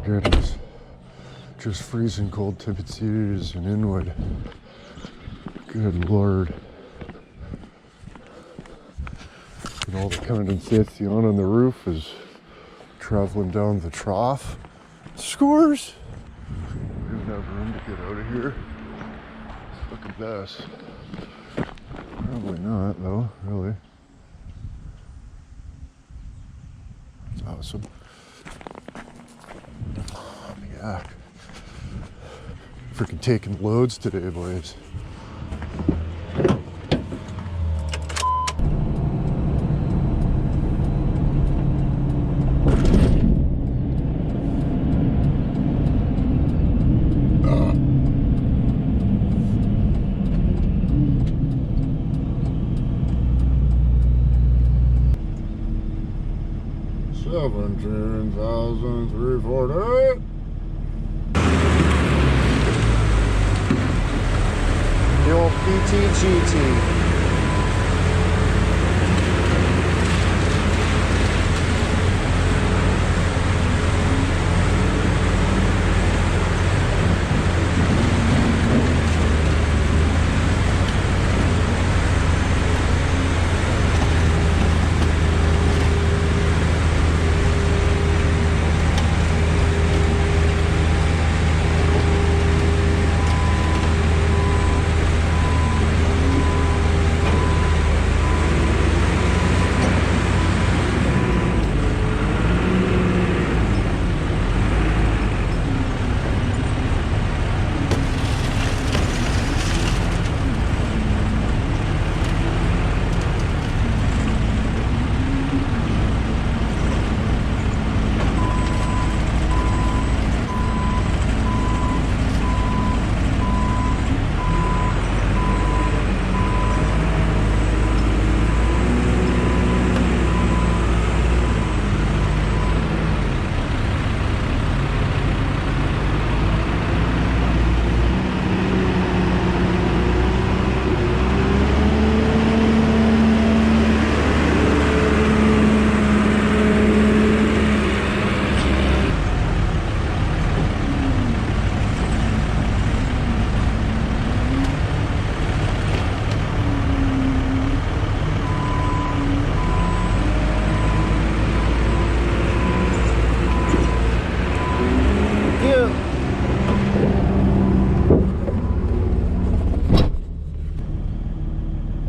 goodness. Just freezing cold temperatures in Inwood. Good Lord. And all the condensation on the roof is traveling down the trough. Scores! We don't have room to get out of here. Look at this. Probably not, though, really. That's awesome. Oh, yeah. Freaking taking loads today, boys. $17,340. The old PTGT.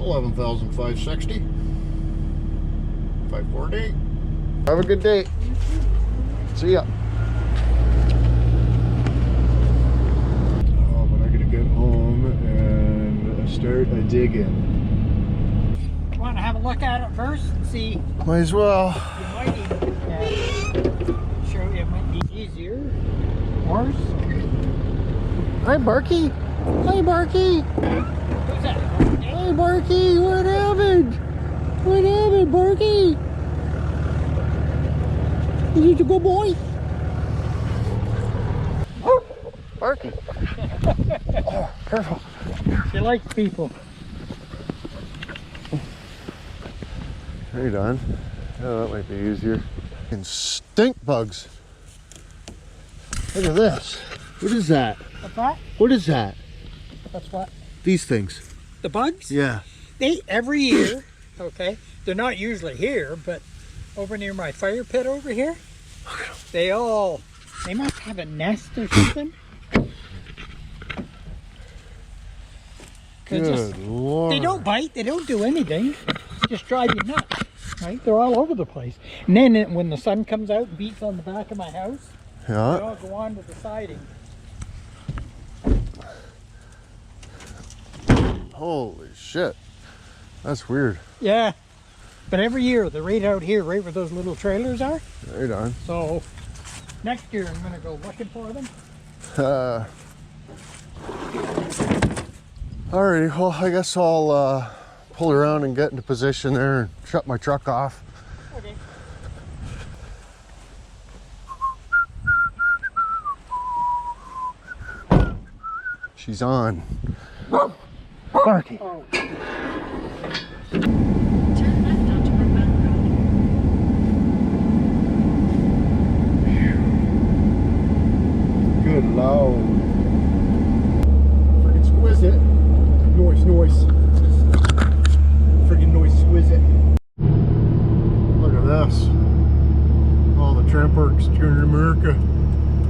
$11,560. 540. Have a good day. See ya. Oh, but I gotta get home and start a digging. Want to have a look at it first and see? Might as well. You might even show you it might be easier. Worse. Hi, Barky. Hi, Barky. Who's that? Hey, Barky. What happened? What happened, Barky? Is he a good boy? Barky. Oh, careful. She likes people. Are you done? Oh, that might be easier. And stink bugs. Look at this. What is that? What's that? What is that? That's what? These things. The bugs? Yeah. They, every year, okay, they're not usually here, but over near my fire pit over here, they must have a nest or something. Good Lord. They don't bite, they don't do anything, just drive you nuts, right? They're all over the place. And then when the sun comes out and beats on the back of my house, they all go onto the siding. Holy shit. That's weird. Yeah. But every year, they're right out here, right where those little trailers are. Right on. So, next year I'm going to go looking for them. Alrighty, well, I guess I'll pull around and get into position there and shut my truck off. Okay. She's on. Barky. Oh. Turn left onto Brookbank Road. 1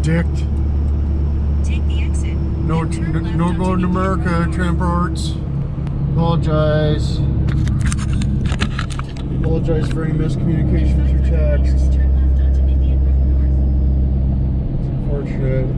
dicked. Take the exit. No, then turn left no onto going to Indian America, Road North. transports. Apologize. Apologize for any miscommunication through text. Turn left onto Indian Road North. Unfortunate.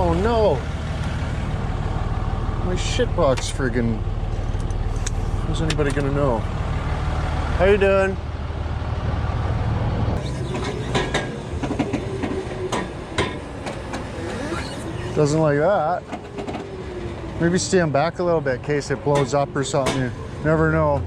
Oh no! My shitbox friggin'. How's anybody gonna know? How you doing? Doesn't like that. Maybe stand back a little bit in case it blows up or something. You never know.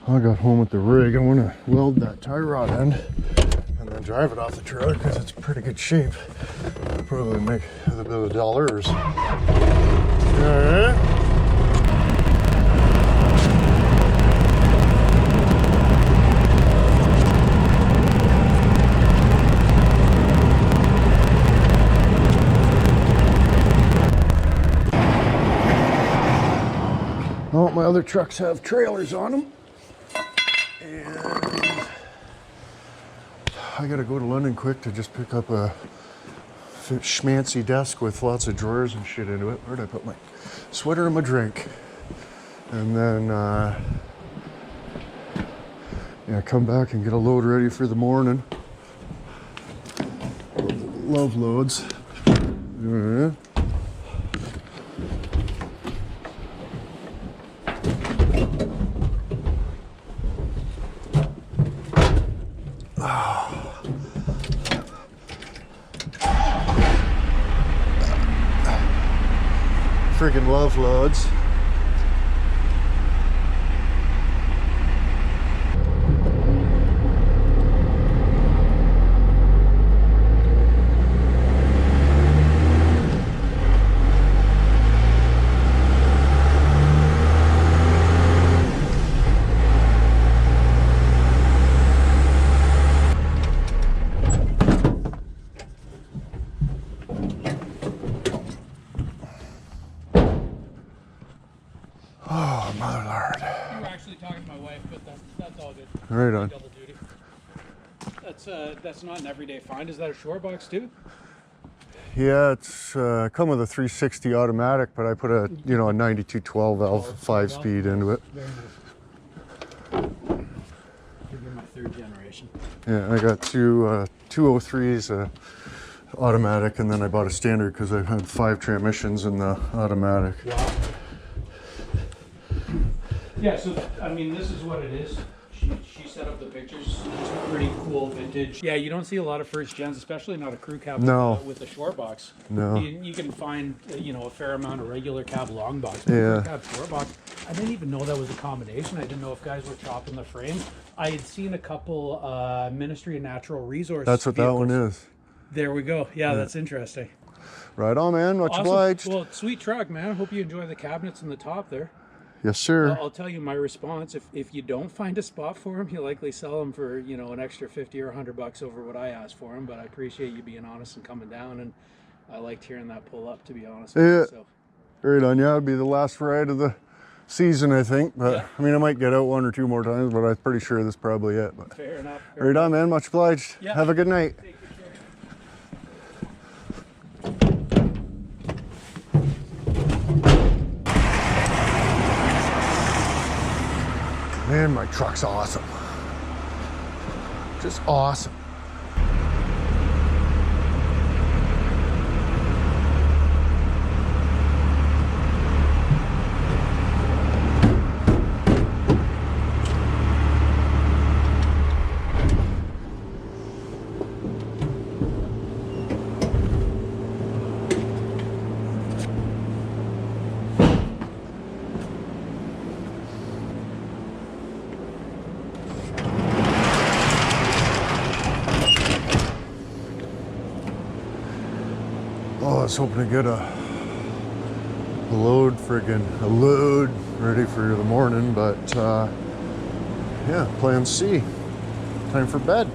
I got home with the rig. I want to weld that tie rod end and then drive it off the trailer because it's in pretty good shape. Probably make a bit of dollars. Okay. Well, my other trucks have trailers on them. And I gotta go to London quick to just pick up a schmancy desk with lots of drawers and shit into it. Where'd I put my sweater and my drink? And then, yeah, come back and get a load ready for the morning. Love loads. Yeah. Friggin' love loads. Oh, mother lord. You were actually talking to my wife, but that's all good. Right on. Double duty. That's not an everyday find. Is that a short box too? Yeah, it's come with a 360 automatic, but I put a, you know, a 9212 valve 5-speed into it. Very nice. You're my third generation. Yeah, I got two 203s automatic, and then I bought a standard because I had 5 transmissions in the automatic. Wow. Yeah, so I mean, this is what it is. She set up the pictures. It's pretty cool vintage. Yeah, you don't see a lot of first gens, especially not a crew cab with a short box. No. You can find, you know, a fair amount of regular cab long box. Yeah. Crew cab short box. I didn't even know that was a combination. I didn't know if guys were chopping the frame. I had seen a couple Ministry of Natural Resources. That's what vehicles. that one is. There we go. Yeah, that's interesting. Right on, man. Much Awesome. obliged. Well, sweet truck, man. I hope you enjoy the cabinets in the top there. Yes, sir. I'll tell you my response. If you don't find a spot for them, you likely sell them for, you know, an extra 50 or $100 over what I asked for them. But I appreciate you being honest and coming down, and I liked hearing that pull up, to be honest with you. So. Right on. Yeah, it'll be the last ride of the season, I think. But Yeah. I mean, I might get out 1 or 2 more times, but I'm pretty sure this is probably it. But Fair enough. right on, man. Much obliged. Yeah. Have a good night. Take good care. Man, my truck's awesome. Just awesome. Oh, I was hoping to get a load ready for the morning, but yeah, plan C. Time for bed.